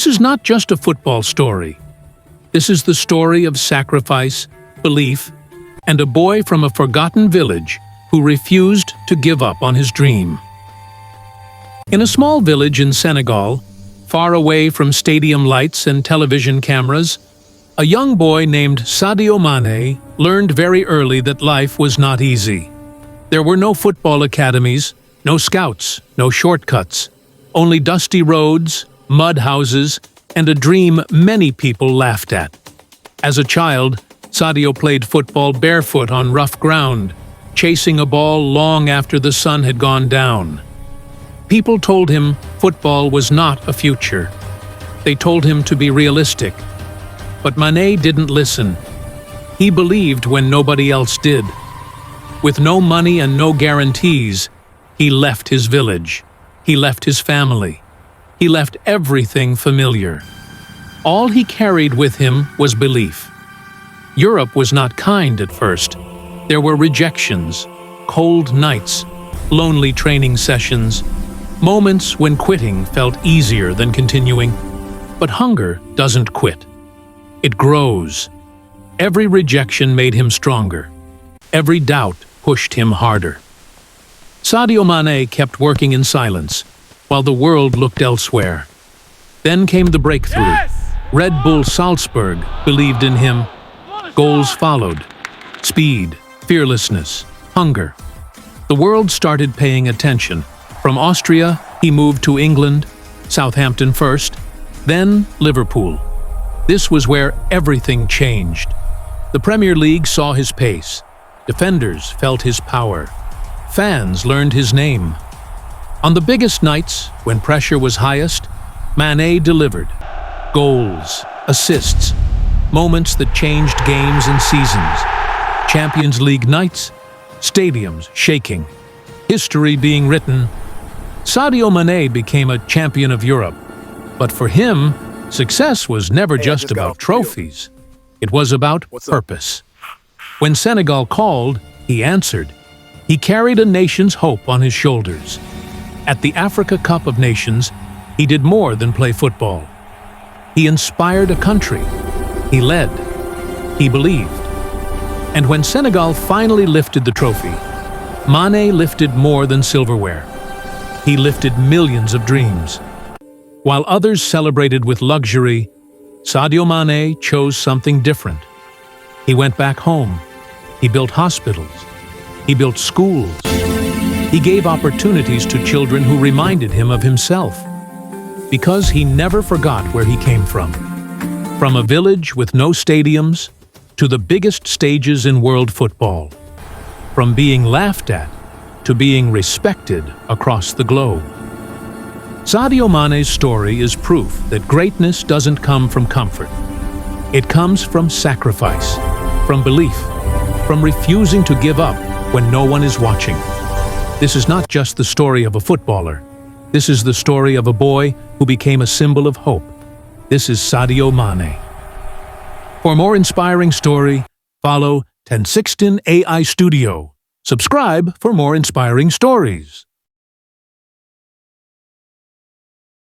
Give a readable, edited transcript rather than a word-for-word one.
this is not just a football story. This is the story of sacrifice, belief, and a boy from a forgotten village who refused to give up on his dream. In a small village in Senegal, far away from stadium lights and television cameras, a young boy named Sadio Mané learned very early that life was not easy. There were no football academies, no scouts, no shortcuts, only dusty roads, mud houses, and a dream many people laughed at. As a child, Sadio played football barefoot on rough ground, chasing a ball long after the sun had gone down. People told him football was not a future. They told him to be realistic. But Mané didn't listen. He believed when nobody else did. With no money and no guarantees, he left his village. He left his family. He left everything familiar. All he carried with him was belief. Europe was not kind at first. There were rejections, cold nights, lonely training sessions, moments when quitting felt easier than continuing. But hunger doesn't quit. It grows. Every rejection made him stronger. Every doubt pushed him harder. Sadio Mané kept working in silence, while the world looked elsewhere. Then came the breakthrough. Yes! Red Bull Salzburg believed in him. Goals followed. Speed, fearlessness, hunger. The world started paying attention. From Austria, he moved to England, Southampton first, then Liverpool. This was where everything changed. The Premier League saw his pace. Defenders felt his power. Fans learned his name. On the biggest nights, when pressure was highest, Mané delivered. Goals, assists, moments that changed games and seasons. Champions League nights, stadiums shaking, history being written. Sadio Mané became a champion of Europe. But for him, success was never just about trophies. It was about purpose. When Senegal called, he answered. He carried a nation's hope on his shoulders. At the Africa Cup of Nations, he did more than play football. He inspired a country. He led. He believed. And when Senegal finally lifted the trophy, Mané lifted more than silverware. He lifted millions of dreams. While others celebrated with luxury, Sadio Mané chose something different. He went back home. He built hospitals. He built schools. He gave opportunities to children who reminded him of himself. Because he never forgot where he came from. From a village with no stadiums to the biggest stages in world football. From being laughed at to being respected across the globe. Sadio Mané's story is proof that greatness doesn't come from comfort. It comes from sacrifice, from belief, from refusing to give up when no one is watching. This is not just the story of a footballer. This is the story of a boy who became a symbol of hope. This is Sadio Mané. For more inspiring story, follow 1016 AI Studio. Subscribe for more inspiring stories.